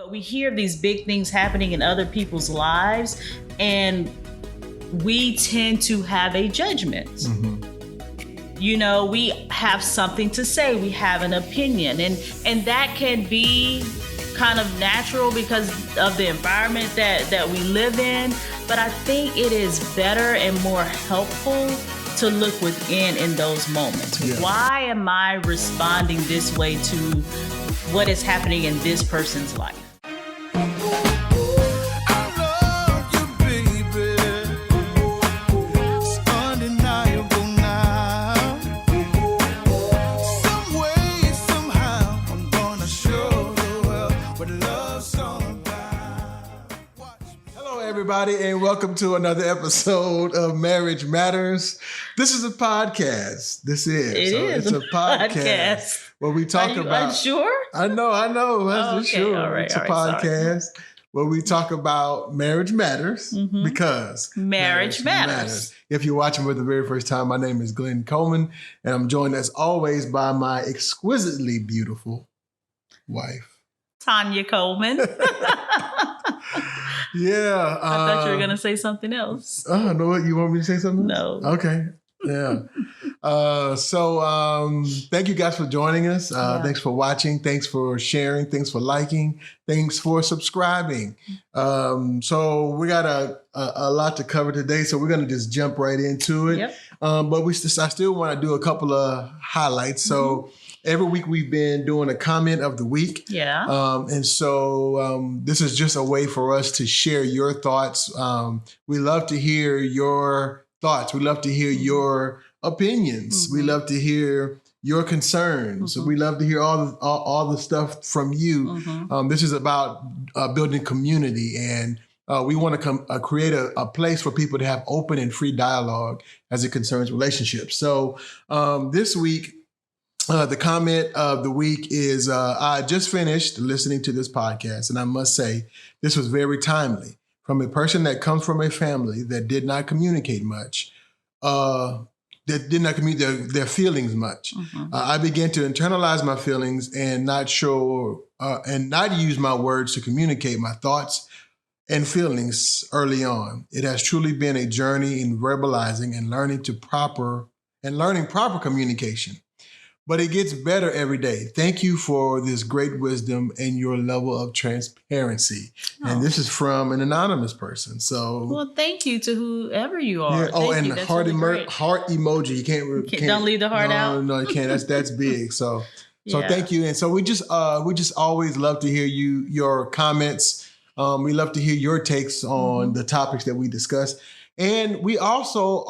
But we hear these big things happening in other people's lives, and we tend to have a judgment. You know, we have something to say, we have an opinion, and that can be kind of natural because of the environment that we live in. But I think it is better and more helpful to look within in those moments. Yeah. Why am I responding this way to what is happening in this person's life? Everybody, and welcome to another episode of Marriage Matters. This is a podcast. It's a podcast where we talk about. Unsure? I know. Okay. Sure. All right, it's a podcast where we talk about marriage matters because marriage matters. If you're watching for the very first time, my name is Glenn Coleman, and I'm joined as always by my exquisitely beautiful wife, Tynia Coleman. Yeah. I thought you were going to say something else. Oh, no, you want me to say something else? No. Okay. Yeah. So thank you guys for joining us. Thanks for watching. Thanks for sharing. Thanks for liking. Thanks for subscribing. So we got a lot to cover today, so we're going to just jump right into it. Yep. But I still want to do a couple of highlights. So every week we've been doing a comment of the week. Yeah. And so this is just a way for us to share your thoughts. We love to hear your thoughts. We love to hear your opinions. We love to hear your concerns. We love to hear all the stuff from you. This is about building community, and we want to create a place for people to have open and free dialogue as it concerns relationships. So this week, the comment of the week is, I just finished listening to this podcast, and I must say this was very timely from a person that comes from a family that did not communicate much, that did not communicate their feelings much. I began to internalize my feelings and not use my words to communicate my thoughts and feelings early on. It has truly been a journey in verbalizing and learning proper communication. But it gets better every day. Thank you for this great wisdom and your level of transparency. And this is from an anonymous person. So, well, thank you to whoever you are. Yeah. And heart emoji. You can't don't leave the heart out. No, you can't. That's big. So thank you. And so we just always love to hear your comments. We love to hear your takes on the topics that we discuss. And we also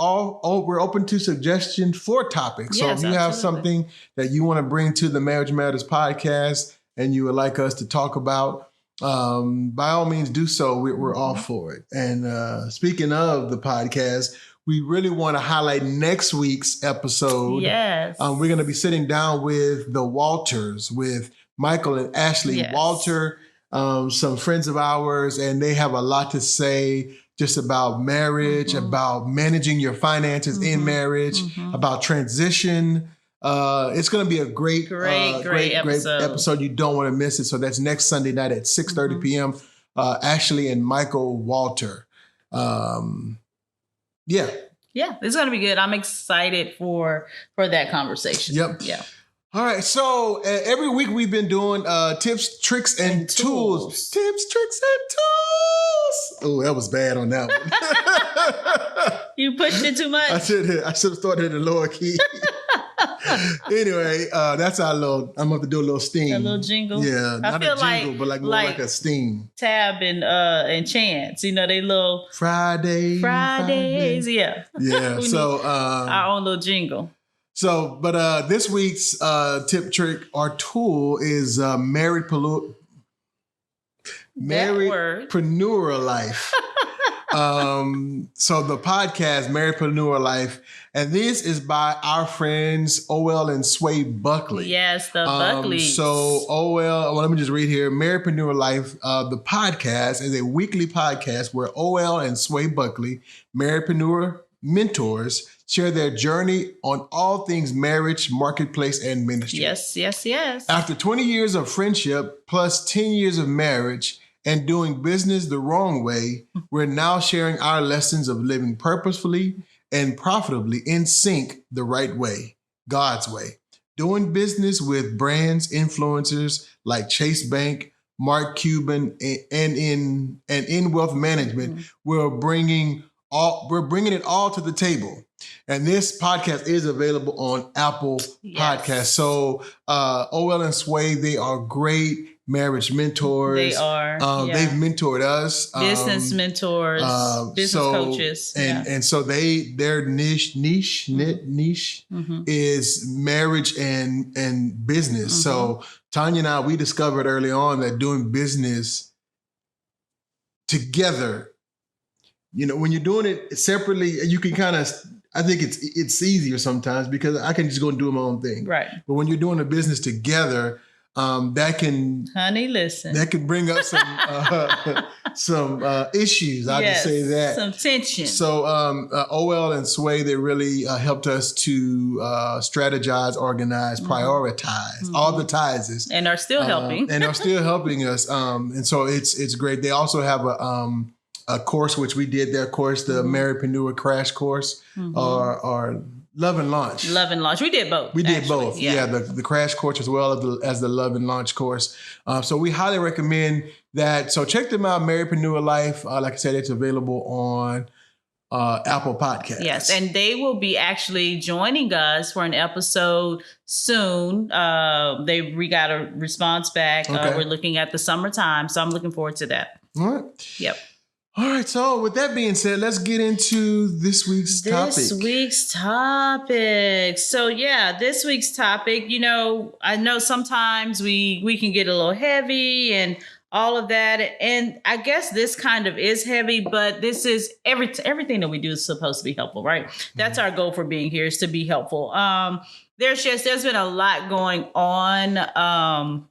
we're open to suggestions for topics. So if you have something that you want to bring to the Marriage Matters podcast and you would like us to talk about, by all means do so. We're all for it. And speaking of the podcast, we really want to highlight next week's episode. Yes. We're going to be sitting down with the Walters, with Michael and Ashley Walter, some friends of ours, and they have a lot to say just about marriage, about managing your finances in marriage, about transition. It's going to be a great episode. You don't want to miss it. So that's next Sunday night at 6:30 p.m. Ashley and Michael Walter. Yeah, it's going to be good. I'm excited for that conversation. Yep. Yeah. All right, so every week we've been doing tips, tricks, and tools. Tips, tricks, and tools. Oh, that was bad on that one. You pushed it too much? I should have started in the lower key. Anyway, that's our little, I'm going to have to do a little steam. A little jingle? Yeah, not a jingle, but more like a steam. Tab and Chance, they little... Fridays, yeah. Yeah, so... our own little jingle. So, but this week's tip, trick, or tool is marriedpreneur life. So the podcast, Marriedpreneur Life, and this is by our friends OL and Sway Buckley. Yes, the Buckleys. So OL, let me just read here. Marriedpreneur Life, the podcast is a weekly podcast where OL and Sway Buckley, marriedpreneur mentors share their journey on all things marriage, marketplace, and ministry. Yes, yes, yes. After 20 years of friendship plus 10 years of marriage and doing business the wrong way, we're now sharing our lessons of living purposefully and profitably in sync the right way, God's way. Doing business with brands, influencers like Chase Bank, Mark Cuban, and in wealth management, we're bringing it all to the table. And this podcast is available on Apple Podcasts. So OL and Sway, they are great marriage mentors. They are. They've mentored us. Business mentors, business coaches. And so their niche is marriage and business. So Tynia and I, we discovered early on that doing business together, when you're doing it separately, you can kind of, I think it's easier sometimes because I can just go and do my own thing. Right. But when you're doing a business together, that can bring up some issues. I'll just say that. Some tension. So OL and Sway, they really helped us to strategize, organize, prioritize all the ties. And are still helping. And are still helping us. And so it's great. They also have a course, which we did their course, the Marriedpreneur Crash Course, or Love and Launch. Love and Launch. We did both. We did both. Yeah, the Crash Course as well as the Love and Launch course. So we highly recommend that. So check them out, Marriedpreneur Life. Like I said, it's available on Apple Podcasts. Yes, and they will be actually joining us for an episode soon. We got a response back. Okay. We're looking at the summertime, so I'm looking forward to that. All right. Yep. All right. So with that being said, let's get into this week's topic. So this week's topic, I know sometimes we can get a little heavy and all of that. And I guess this kind of is heavy, but this is everything that we do is supposed to be helpful, right? That's our goal for being here, is to be helpful. There's been a lot going on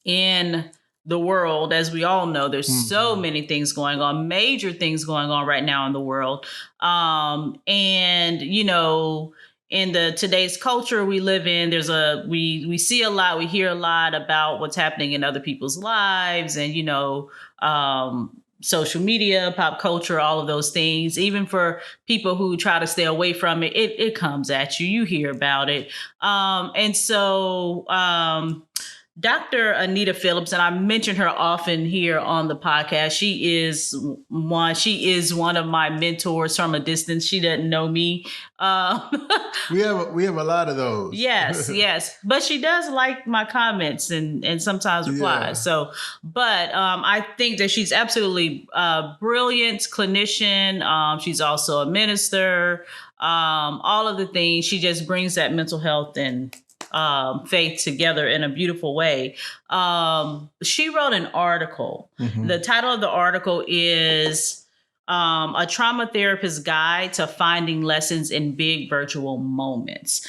in the world. As we all know, there's so many things going on, major things going on right now in the world. And in today's culture we live in, we see a lot, we hear a lot about what's happening in other people's lives, and social media, pop culture, all of those things. Even for people who try to stay away from it, it comes at you. You hear about it. And so Dr. Anita Phillips, and I mention her often here on the podcast. She is one of my mentors from a distance. She doesn't know me. We have a lot of those. Yes. But she does like my comments and sometimes replies. Yeah. But I think that she's absolutely brilliant clinician. She's also a minister. All of the things. She just brings that mental health and faith together in a beautiful way. She wrote an article. The title of the article is A Trauma Therapist's Guide to Finding Lessons in Big Virtual Moments.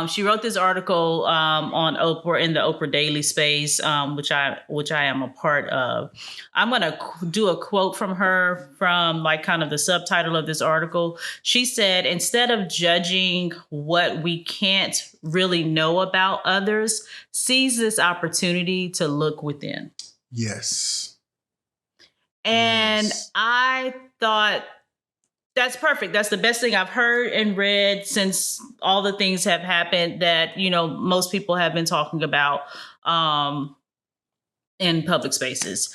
She wrote this article on Oprah, in the Oprah Daily space, which I am a part of. I'm going to do a quote from her from kind of the subtitle of this article. She said, "Instead of judging what we can't really know about others, seize this opportunity to look within." Yes. And I thought, that's perfect. That's the best thing I've heard and read since all the things have happened that, most people have been talking about in public spaces.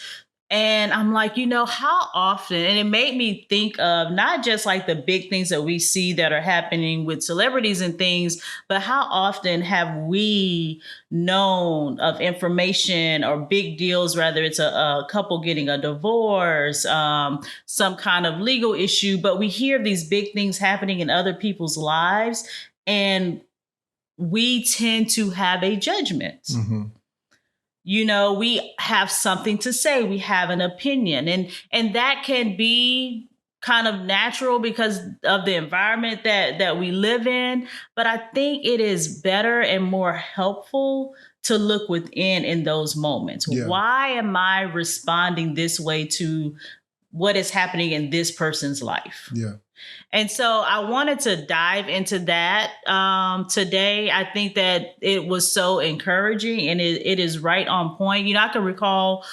And I'm like, how often, and it made me think of not just the big things that we see that are happening with celebrities and things, but how often have we known of information or big deals, whether it's a couple getting a divorce, some kind of legal issue, but we hear these big things happening in other people's lives, and we tend to have a judgment. We have something to say. We have an opinion, and that can be kind of natural because of the environment that we live in. But I think it is better and more helpful to look within in those moments. Yeah. Why am I responding this way to what is happening in this person's life? Yeah. And so I wanted to dive into that today. I think that it was so encouraging, and it is right on point. I can recall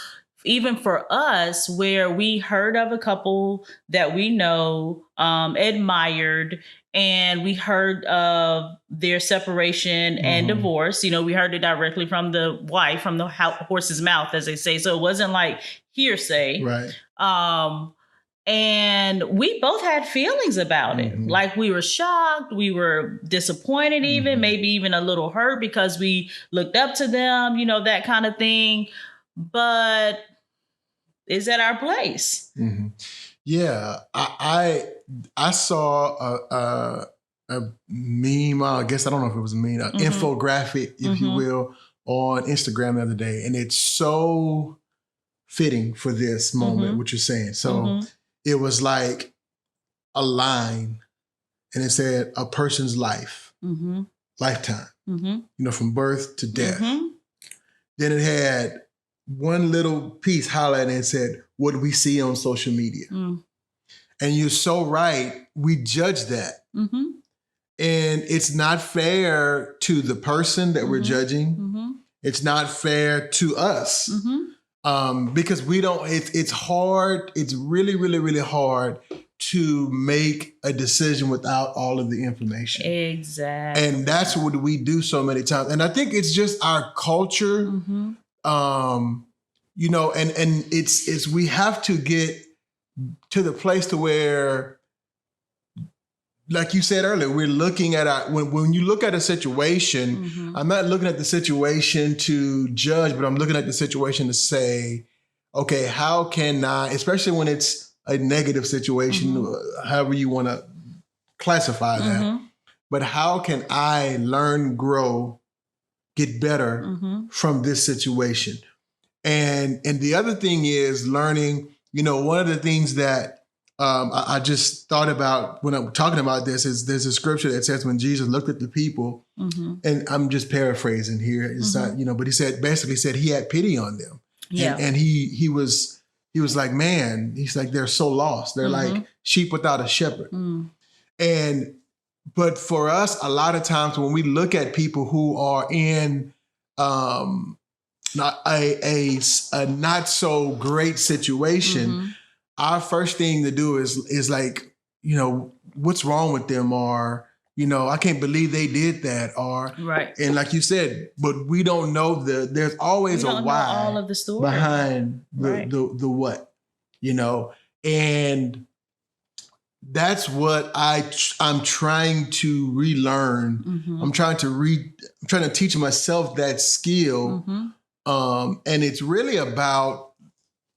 even for us where we heard of a couple that we know, admired, and we heard of their separation and divorce. We heard it directly from the wife, from the horse's mouth, as they say. So it wasn't like hearsay. Right. And we both had feelings about it. Like, we were shocked, we were disappointed, even maybe even a little hurt because we looked up to them, that kind of thing. But is that our place? Yeah, I saw a meme. I guess I don't know if it was a meme, an infographic, if you will, on Instagram the other day, and it's so fitting for this moment. What you're saying. So it was like a line, and it said a person's life, lifetime, from birth to death. Then it had one little piece highlighted and it said, what we see on social media. And you're so right. We judge that. And it's not fair to the person that we're judging. It's not fair to us. Because we don't, it's hard. It's really, really, really hard to make a decision without all of the information. Exactly. And that's what we do so many times. And I think it's just our culture. And it's we have to get to the place to where, like you said earlier, we're looking at when you look at a situation, I'm not looking at the situation to judge, but I'm looking at the situation to say, okay, how can I, especially when it's a negative situation, however you want to classify that, but how can I learn, grow, get better from this situation? And the other thing is learning, one of the things that I just thought about when I'm talking about this is there's a scripture that says when Jesus looked at the people, and I'm just paraphrasing here, it's not, but he basically said he had pity on them. Yeah. And he was like, man, he's like, they're so lost. They're like sheep without a shepherd. But for us, a lot of times when we look at people who are in not a not so great situation, our first thing to do is like, what's wrong with them? Or, I can't believe they did that. Or, right. And like you said, but we don't know there's always a why all of the story behind the what, and that's what I'm trying to relearn. I'm trying to teach myself that skill. And it's really about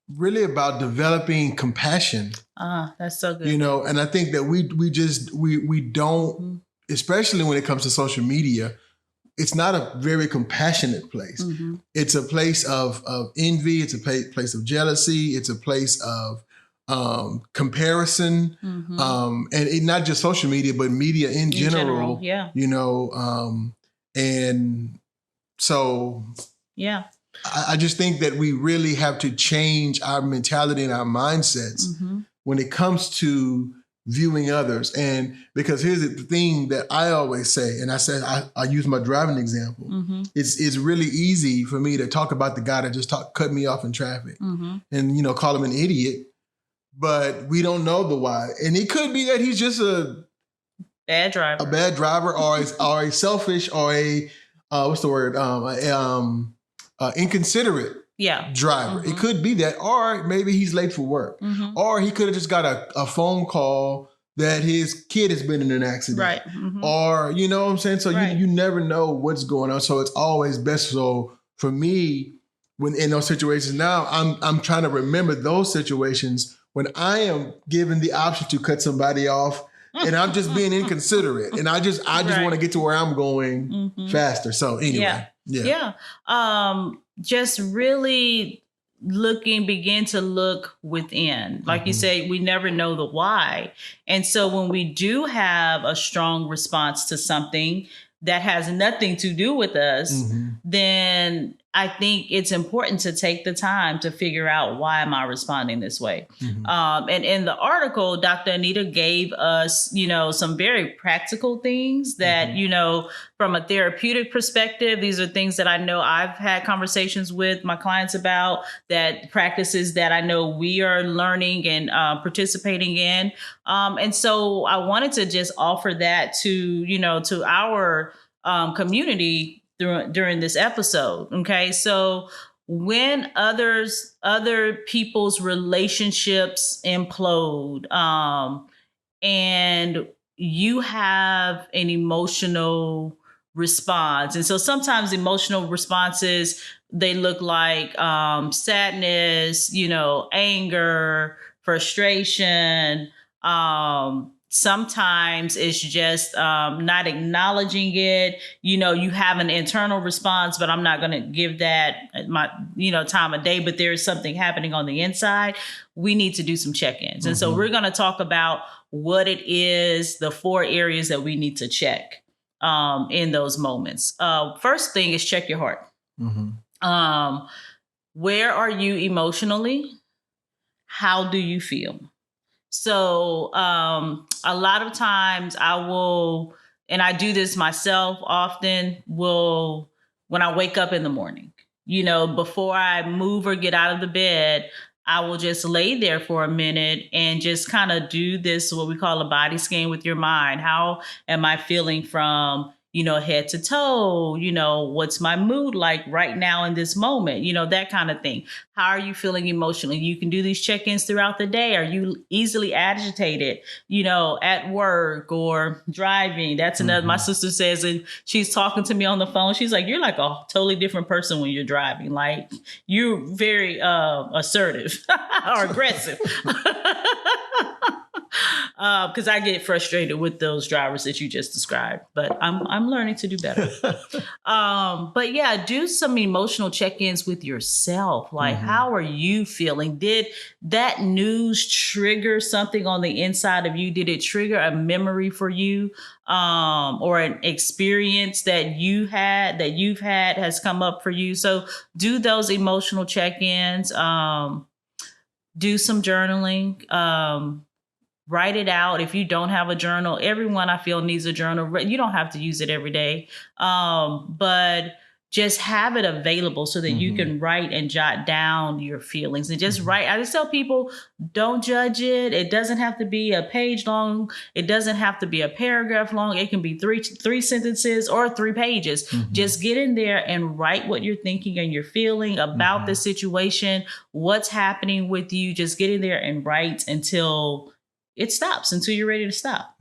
developing compassion. That's so good. And I think that we don't, especially when it comes to social media, it's not a very compassionate place. It's a place of envy. It's a place of jealousy. It's a place of comparison. And not just social media, but media in general. Yeah. And so yeah. I just think that we really have to change our mentality and our mindsets when it comes to viewing others. And because here's the thing that I always say, and I said, I use my driving example. It's really easy for me to talk about the guy that just cut me off in traffic and, call him an idiot, but we don't know the why. And it could be that he's just a bad driver or a selfish or a, what's the word? Inconsiderate driver. It could be that, or maybe he's late for work, or he could have just got a phone call that his kid has been in an accident, right? Or you know what I'm saying. So you never know what's going on. So it's always best. So for me, when in those situations now, I'm trying to remember those situations when I am given the option to cut somebody off. And I'm just being inconsiderate, and I just want to get to where I'm going faster. So anyway, just really begin to look within. Like you say, we never know the why, and so when we do have a strong response to something that has nothing to do with us, then I think it's important to take the time to figure out, why am I responding this way? And in the article, Dr. Anita gave us, some very practical things that, from a therapeutic perspective, these are things that I know I've had conversations with my clients about, that practices that I know we are learning and participating in. And so I wanted to just offer that to our community during this episode. Okay. So when other people's relationships implode, and you have an emotional response. And so sometimes emotional responses, they look like sadness, anger, frustration, sometimes it's just not acknowledging it. You have an internal response, but I'm not going to give that my, time of day, but there is something happening on the inside. We need to do some check-ins. And so we're going to talk about what it is, the 4 areas that we need to check in those moments. First thing is check your heart. Where are you emotionally? How do you feel? So a lot of times I will, and I do this myself often, when I wake up in the morning, before I move or get out of the bed, I will just lay there for a minute and just kind of do this, what we call a body scan with your mind. How am I feeling from, head to toe? What's my mood like right now in this moment? That kind of thing. How are you feeling emotionally? You can do these check-ins throughout the day. Are you easily agitated, at work or driving? That's another, my sister says, and she's talking to me on the phone. She's like, you're like a totally different person when you're driving. Like, you're very assertive or aggressive. Because I get frustrated with those drivers that you just described, but I'm learning to do better. But yeah, do some emotional check-ins with yourself. Like, how are you feeling? Did that news trigger something on the inside of you? Did it trigger a memory for you, or an experience that you've had has come up for you? So do those emotional check-ins. Do some journaling. Write it out. If you don't have a journal, everyone I feel needs a journal. You don't have to use it every day, but just have it available so that you can write and jot down your feelings and just write. I just tell people, don't judge it. It doesn't have to be a page long. It doesn't have to be a paragraph long. It can be three sentences or 3 pages. Just get in there and write what you're thinking and you're feeling about the situation, what's happening with you. Just get in there and write until it stops, until you're ready to stop.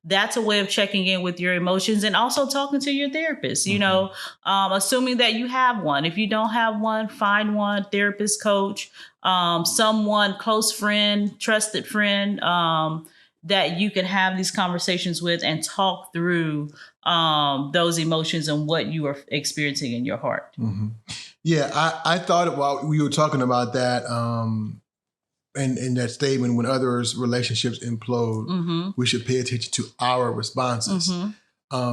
That's a way of checking in with your emotions, and also talking to your therapist, assuming that you have one. If you don't have one, find one, therapist, coach, someone, close friend, trusted friend, that you can have these conversations with and talk through those emotions and what you are experiencing in your heart. Yeah, I thought while we were talking about that, and that statement, when others' relationships implode, we should pay attention to our responses.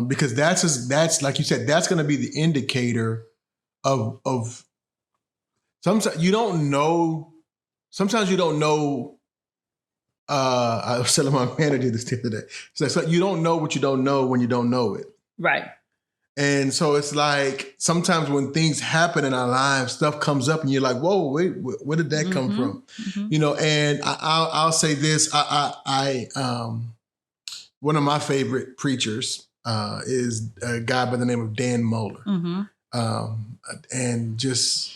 Because that's like you said, that's going to be the indicator of sometimes you don't know. Sometimes you don't know. I was telling my manager this the other day. It's like, so you don't know what you don't know when you don't know it. Right. And so it's like sometimes when things happen in our lives, stuff comes up and you're like, whoa, wait, where did that come from? And I'll say this. I one of my favorite preachers is a guy by the name of Dan Mohler. And just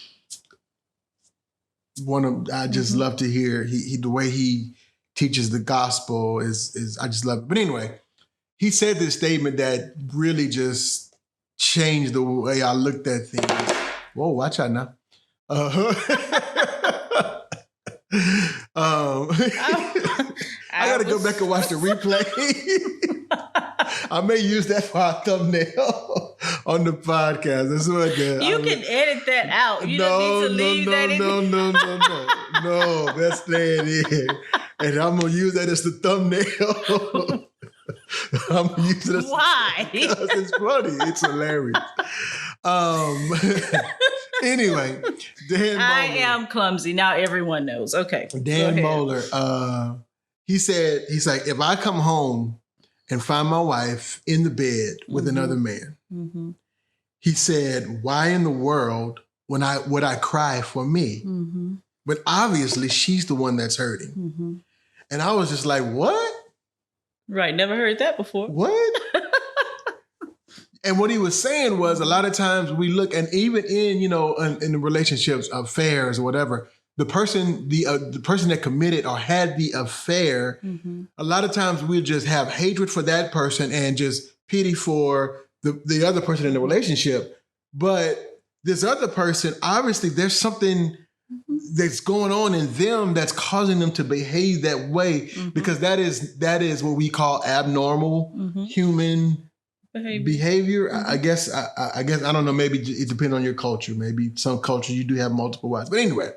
I just love to hear the way he teaches the gospel is I just love it. But anyway, he said this statement that really just changed the way I looked at things. Whoa, watch out now. I got to go back and watch the replay. I may use that for our thumbnail on the podcast. That's what you can edit that out. You don't need to leave that in. No, that's staying in. And I'm going to use that as the thumbnail. I'm used to this. Why? Because it's funny. It's hilarious. Anyway, Dan I Moeller. am clumsy. Now everyone knows. Okay. Dan Moeller, he said, he's like, if I come home and find my wife in the bed with another man, he said, why in the world would I cry for me? But obviously she's the one that's hurting. And I was just like, what? Right. Never heard that before. What? And what he was saying was a lot of times we look, and even in, you know, in the relationships, affairs or whatever, the person that committed or had the affair, a lot of times we just have hatred for that person and just pity for the other person in the relationship. But this other person, obviously there's something that's going on in them that's causing them to behave that way, because that is what we call abnormal human behavior. I guess I don't know, maybe it depends on your culture. Maybe some culture you do have multiple wives. But anyway,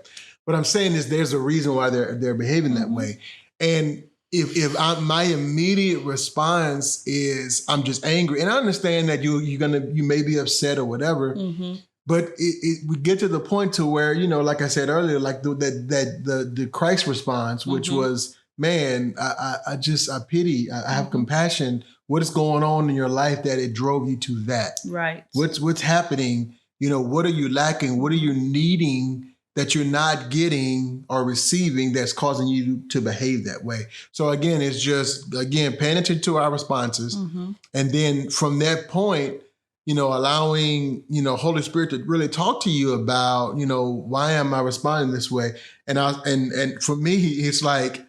what I'm saying is there's a reason why they're behaving that way. And if my immediate response is I'm just angry, and I understand that you may be upset or whatever, but we get to the point to where, you know, like I said earlier, like the Christ response, which was, man, I pity, I have compassion. What is going on in your life that it drove you to that? Right. What's happening? You know, what are you lacking? What are you needing that you're not getting or receiving that's causing you to behave that way? So again, it's just, again, paying attention to our responses. And then from that point, you know, allowing, you know, Holy Spirit to really talk to you about, you know, why am I responding this way? And for me, it's like,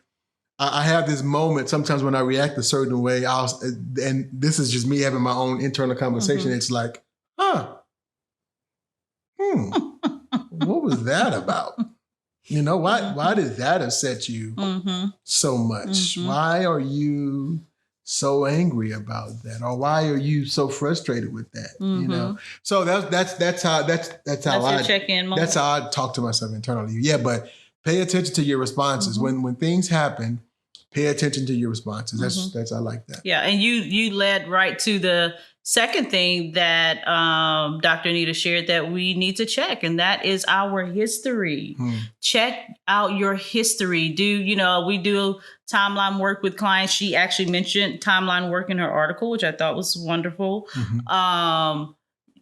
I have this moment sometimes when I react a certain way, and this is just me having my own internal conversation. It's like, what was that about? You know, why did that upset you so much? Why are you so angry about that? Or why are you so frustrated with that? You know? So that's how I check in moment. That's how I talk to myself internally. Yeah, but pay attention to your responses. When things happen, pay attention to your responses. That's I like that. Yeah, and you led right to the second thing that Dr. Anita shared that we need to check, and that is our history. Check out your history. We do timeline work with clients. She actually mentioned timeline work in her article, which I thought was wonderful.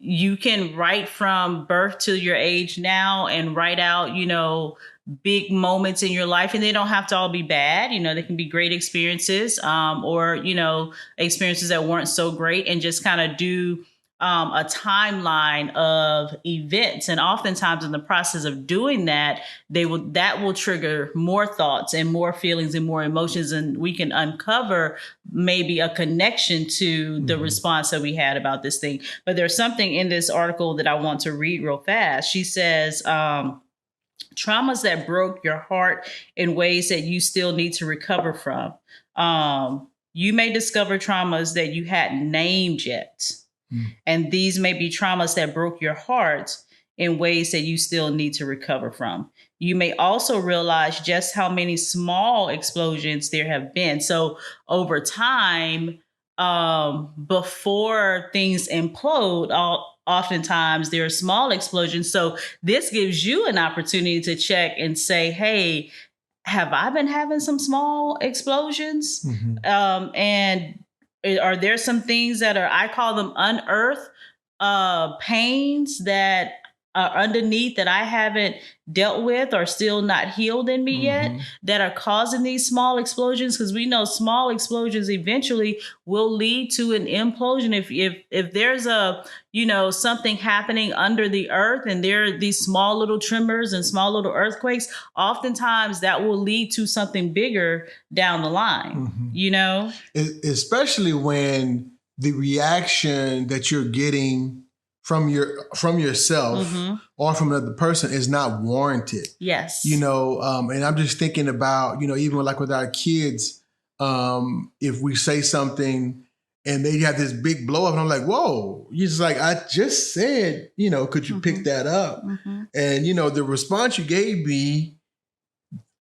You can write from birth to your age now and write out, you know, big moments in your life, and they don't have to all be bad. You know, they can be great experiences, or, you know, experiences that weren't so great, and just kind of do a timeline of events. And oftentimes in the process of doing that, that will trigger more thoughts and more feelings and more emotions. And we can uncover maybe a connection to the response that we had about this thing. But there's something in this article that I want to read real fast. She says, traumas that broke your heart in ways that you still need to recover from. You may discover traumas that you hadn't named yet. And these may be traumas that broke your heart in ways that you still need to recover from. You may also realize just how many small explosions there have been. So over time, before things implode, oftentimes there are small explosions. So this gives you an opportunity to check and say, hey, have I been having some small explosions? And are there some things that I call them unearthed pains that are underneath that I haven't dealt with or still not healed in me yet, that are causing these small explosions? Because we know small explosions eventually will lead to an implosion. If there's something happening under the earth and there are these small little tremors and small little earthquakes, oftentimes that will lead to something bigger down the line, you know? Especially when the reaction that you're getting from yourself or from another person is not warranted. Yes. You know, and I'm just thinking about, you know, even like with our kids, if we say something and they have this big blow up and I'm like, whoa, you're just like, I just said, you know, could you pick that up? And, you know, the response you gave me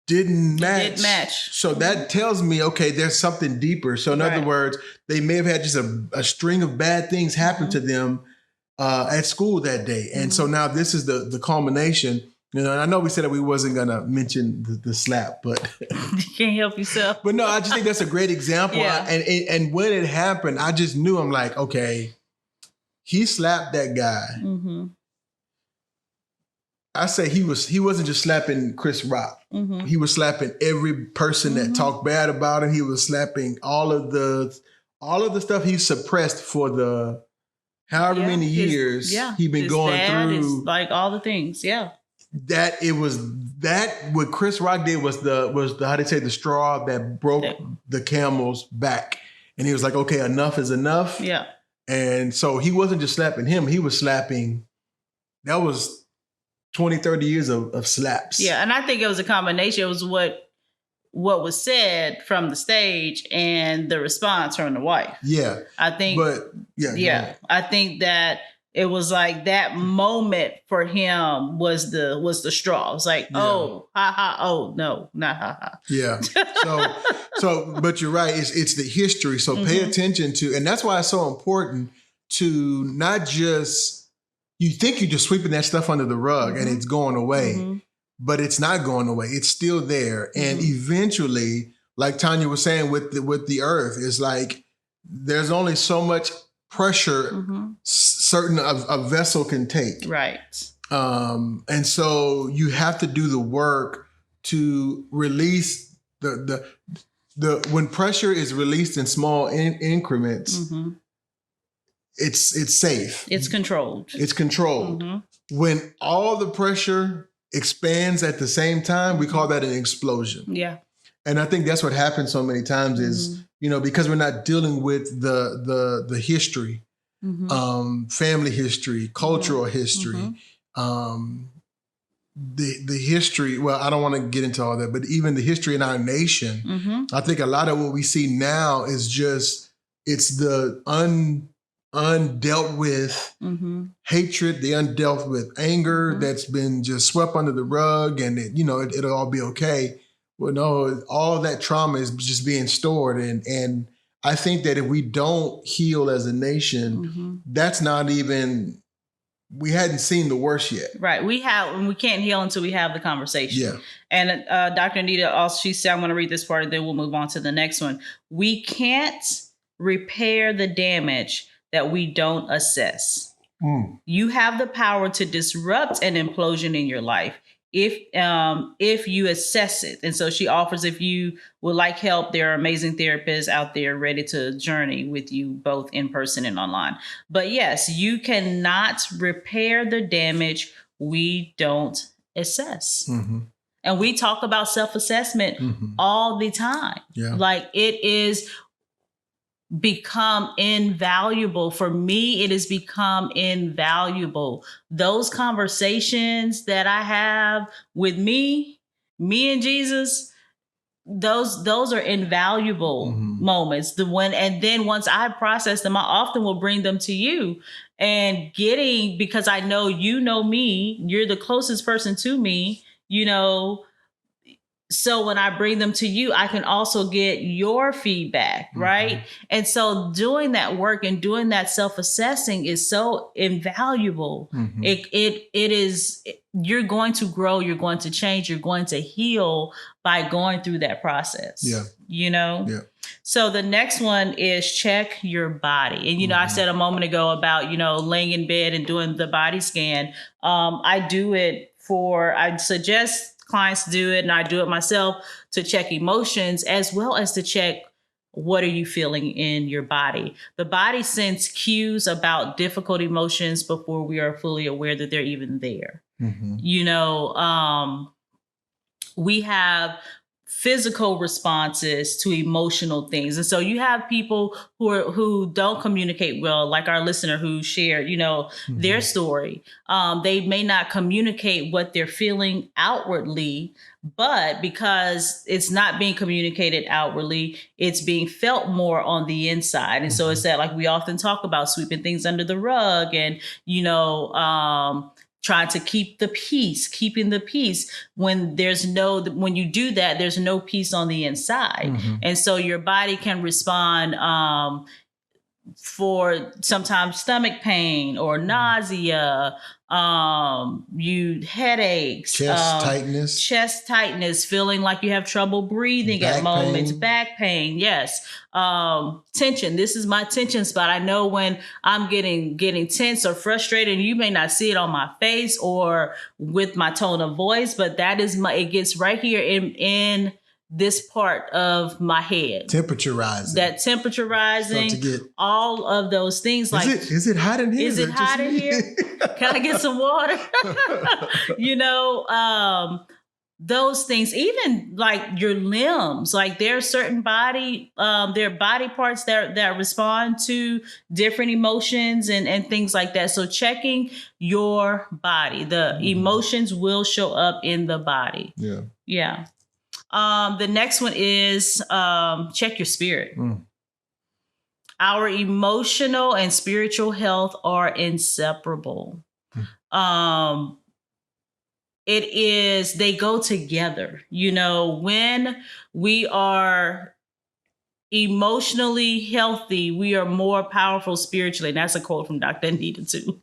didn't match. It didn't match. So that tells me, okay, there's something deeper. So in other words, they may have had just a string of bad things happen to them. at school that day. And so now this is the culmination. You know, and I know we said that we wasn't going to mention the slap, but You can't help yourself. but no, I just think that's a great example. Yeah. And when it happened, I just knew, I'm like, okay, he slapped that guy. Mm-hmm. I say he wasn't just slapping Chris Rock. Mm-hmm. He was slapping every person that talked bad about him. He was slapping all of the stuff he suppressed for the however many years he'd been his going dad, through. like all the things. Yeah. What Chris Rock did was the how they say, the straw that broke the camel's back. And he was like, okay, enough is enough. Yeah. And so he wasn't just slapping him, he was slapping, that was 20, 30 years of slaps. Yeah. And I think it was a combination. It was what was said from the stage and the response from the wife. Yeah. I think, but yeah. I think that it was like that moment for him was the straw. It was like, oh, ha ha, oh no, not ha ha. Yeah. So, but you're right. It's the history. So pay attention to, and that's why it's so important to not just, you think you're just sweeping that stuff under the rug and it's going away, but it's not going away. It's still there. And eventually, like Tynia was saying with the earth, it's like, there's only so much pressure a vessel can take. Right. And so you have to do the work to release the when pressure is released in small increments, it's safe. It's controlled. It's controlled. When all the pressure expands at the same time, we call that an explosion. Yeah. And I think that's what happens so many times is, you know, because we're not dealing with the history, family history, cultural history, the history. Well, I don't want to get into all that, but even the history in our nation, I think a lot of what we see now is just, it's the undealt with hatred, the undealt with anger that's been just swept under the rug, and it'll all be okay. Well, no, all of that trauma is just being stored. And I think that if we don't heal as a nation, that's not even, we hadn't seen the worst yet. Right. We can't heal until we have the conversation. Yeah. And Dr. Anita also, she said, I'm going to read this part and then we'll move on to the next one. We can't repair the damage that we don't assess. You have the power to disrupt an implosion in your life if you assess it. And so she offers, if you would like help, there are amazing therapists out there ready to journey with you both in person and online. But yes, you cannot repair the damage we don't assess. And we talk about self-assessment all the time. Yeah. Like, it is become invaluable. For me, it has become invaluable. Those conversations that I have with me and Jesus, those are invaluable moments. And then once I process them, I often will bring them to you, and because I know you know me, you're the closest person to me, so when I bring them to you, I can also get your feedback, right? And so doing that work and doing that self-assessing is so invaluable. It is, you're going to grow, you're going to change, you're going to heal by going through that process. Yeah. Yeah. So the next one is check your body. And, I said a moment ago about, laying in bed and doing the body scan. I do it I suggest clients do it, and I do it myself, to check emotions as well as to check what are you feeling in your body. The body sends cues about difficult emotions before we are fully aware that they're even there. We have physical responses to emotional things. And so you have people who don't communicate well, like our listener who shared, their story. They may not communicate what they're feeling outwardly, but because it's not being communicated outwardly, it's being felt more on the inside. And so it's that, like we often talk about, sweeping things under the rug and, trying to keeping the peace when when you do that, there's no peace on the inside. And so your body can respond for sometimes stomach pain or nausea, you headaches, chest tightness, feeling like you have trouble breathing at moments, back pain. Yes. Tension. This is my tension spot. I know when I'm getting tense or frustrated, and you may not see it on my face or with my tone of voice, but that is it gets right here in this part of my head. Temperature rising. That temperature rising. All of those things. Like, is it hot in here? Is it hot in here? Can I get some water? Those things, even like your limbs, like there are certain body parts that respond to different emotions and things like that. So checking your body, the emotions will show up in the body. Yeah. Yeah. The next one is check your spirit. Our emotional and spiritual health are inseparable. They go together. When we are emotionally healthy, we are more powerful spiritually. And that's a quote from Dr. Anita too.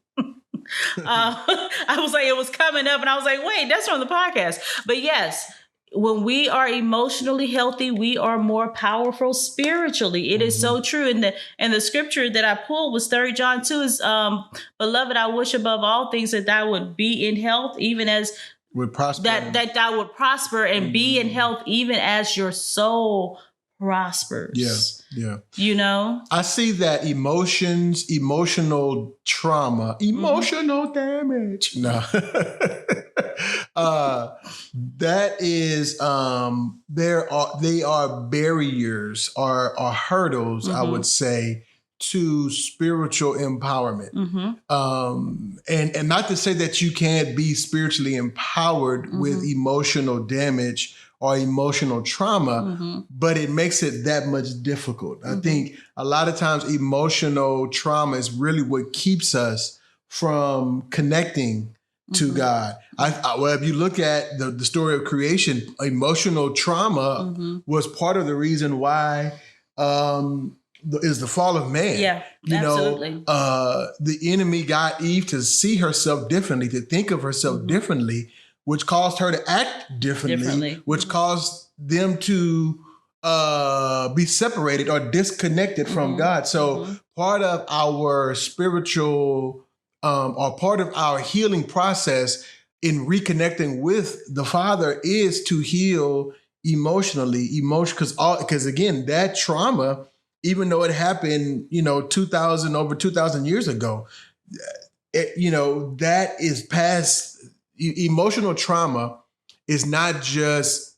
I was like, it was coming up and I was like, wait, that's from the podcast. But yes, when we are emotionally healthy, we are more powerful spiritually. It is so true. And the scripture that I pulled was 3 John 2 is, beloved, I wish above all things that thou would be in health, even as would prosper. That thou would prosper and be in health, even as your soul prospers. Yeah. I see that emotional trauma, emotional damage. No. That is they are barriers or hurdles, I would say, to spiritual empowerment. And not to say that you can't be spiritually empowered with emotional damage or emotional trauma, but it makes it that much difficult. I think a lot of times emotional trauma is really what keeps us from connecting to God. Well, if you look at the story of creation, emotional trauma was part of the reason why is the fall of man. Yeah, absolutely. The enemy got Eve to see herself differently, to think of herself differently, which caused her to act differently. Which caused them to be separated or disconnected from God. So part of our spiritual or part of our healing process in reconnecting with the Father is to heal emotionally, because again, that trauma, even though it happened, over 2,000 years ago, that is past. Emotional trauma is not just,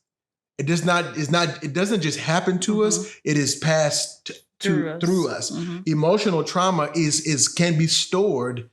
it doesn't just happen to us. It is passed through us. Emotional trauma can be stored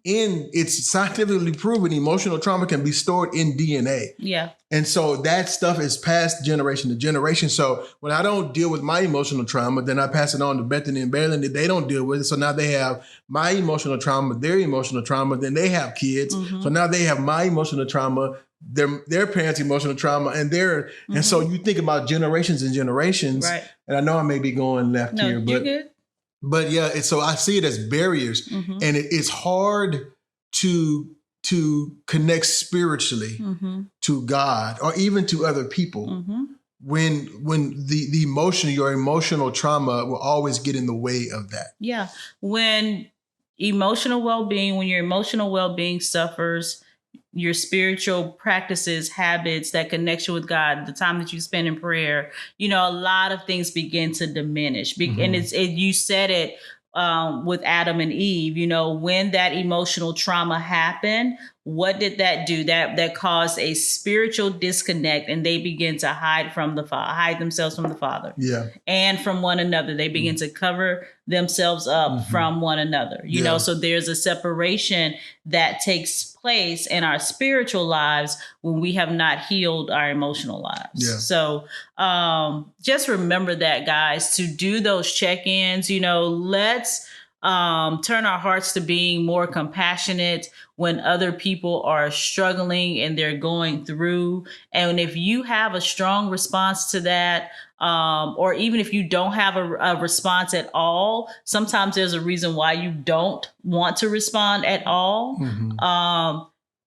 it's scientifically proven emotional trauma can be stored in DNA. Yeah. And so that stuff is passed generation to generation. So when I don't deal with my emotional trauma, then I pass it on to Bethany and Balin that they don't deal with it. So now they have my emotional trauma, their emotional trauma, then they have kids. So now they have my emotional trauma, their parents' emotional trauma, and and so you think about generations and generations. Right. And I know I may be going left here, but you're good. But yeah, so I see it as barriers, and it's hard to connect spiritually to God or even to other people when the emotion, your emotional trauma will always get in the way of that. Yeah, when your emotional well-being suffers, your spiritual practices, habits, that connection with God, the time that you spend in prayer, a lot of things begin to diminish. And you said it with Adam and Eve, when that emotional trauma happened, what did that do? That caused a spiritual disconnect, and they begin to hide themselves from the Father. Yeah. And from one another. They begin to cover themselves up from one another. So there's a separation that takes place in our spiritual lives when we have not healed our emotional lives. Yeah. So just remember that, guys, to do those check-ins. Let's turn our hearts to being more compassionate when other people are struggling and they're going through. And if you have a strong response to that, or even if you don't have a response at all, sometimes there's a reason why you don't want to respond at all.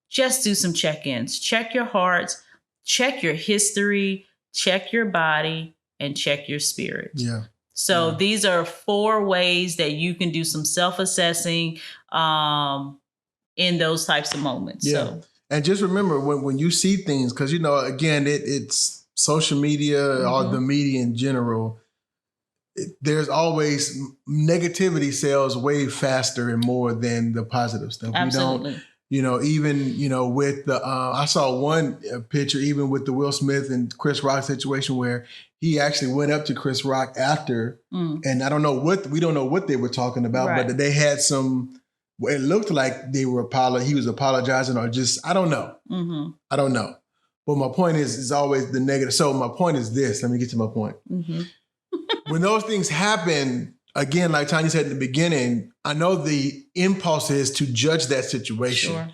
Just do some check-ins. Check your hearts, check your history, check your body, and check your spirit. Yeah. So these are 4 ways that you can do some self-assessing in those types of moments. Yeah. So. And just remember when you see things, because, you know, again, it's social media or the media in general, there's always negativity sells way faster and more than the positive stuff. Absolutely. We don't, you know, even, you know, with the, I saw one picture, even with the Will Smith and Chris Rock situation where he actually went up to Chris Rock after, and I don't know we don't know what they were talking about, but they had some, it looked like they were he was apologizing or just, I don't know. I don't know. But my point is always the negative. So my point is this, let me get to my point. When those things happen, again, like Tynia said in the beginning, I know the impulse is to judge that situation. Sure.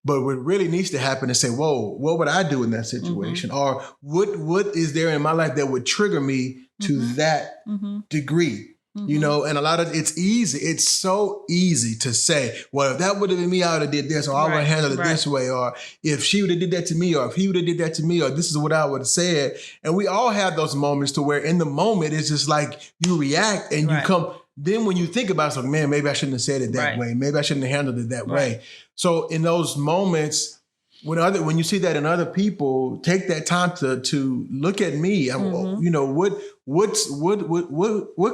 But what really needs to happen is say, whoa, what would I do in that situation? Or what is there in my life that would trigger me to that degree? You know, and a lot of it's easy. It's so easy to say, well, if that would have been me, I would have did this, or I would have handled it this way, or if she would have did that to me, or if he would have did that to me, or this is what I would have said. And we all have those moments to where in the moment, it's just like you react and you come. Then when you think about it, it's like, man, maybe I shouldn't have said it that way. Maybe I shouldn't have handled it that way. So in those moments, when you see that in other people, take that time to look at me. You know, what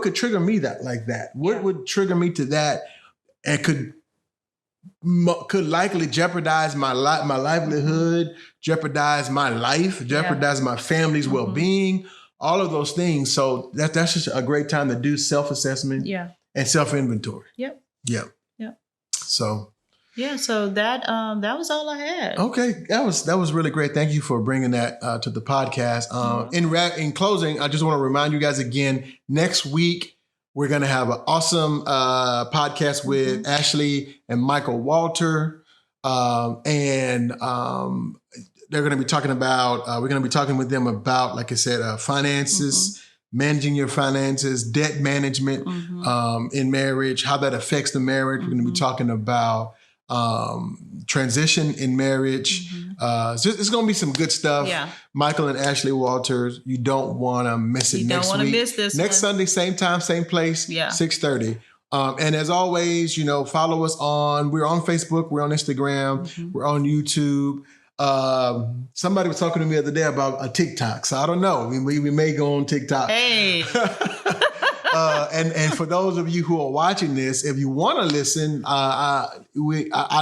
could trigger me like that? What would trigger me to that, and could likely jeopardize my livelihood, jeopardize my life, jeopardize my family's well-being, all of those things. So that's just a great time to do self-assessment and self-inventory. Yep. So. Yeah, so that was all I had. Okay, that was really great. Thank you for bringing that to the podcast. In closing, I just want to remind you guys again, next week we're going to have an awesome podcast with Ashley and Michael Walter, and they're going to be talking about. We're going to be talking with them about, like I said, finances. Managing your finances, debt management in marriage, how that affects the marriage. We're going to be talking about transition in marriage. It's going to be some good stuff. Michael and Ashley Walters, you don't want to miss it. Next week. Miss this next Sunday, same time, same place, 6:30. And as always, you know, follow us we're on Facebook, we're on Instagram, we're on YouTube. Somebody was talking to me the other day about a TikTok. So I don't know. We may go on TikTok. Hey. And for those of you who are watching this, if you want to listen, I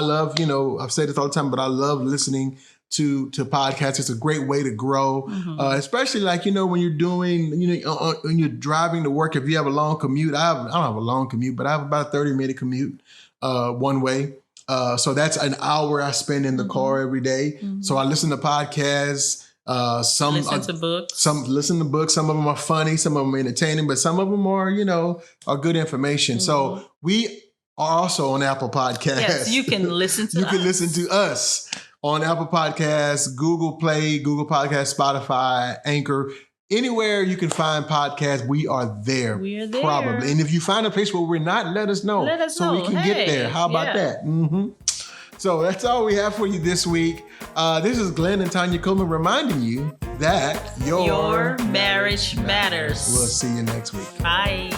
love, you know, I've said this all the time, but I love listening to podcasts. It's a great way to grow, especially like, you know, when you're doing, you know, when you're driving to work, if you have a long commute. I don't have a long commute, but I have about a 30-minute commute one way. So that's an hour I spend in the car every day. So I listen to podcasts. Listen to books. Some of them are funny, some of them are entertaining, but some of them are, you know, are good information. So we are also on Apple Podcasts. Yes, you can listen to us. You can listen to us on Apple Podcasts, Google Play, Google Podcasts, Spotify, Anchor. Anywhere you can find podcasts, we are there. We are there. Probably. And if you find a place where we're not, let us know. So we can get there. How about that? So that's all we have for you this week. This is Glenn and Tynia Coleman reminding you that your marriage matters. We'll see you next week. Bye.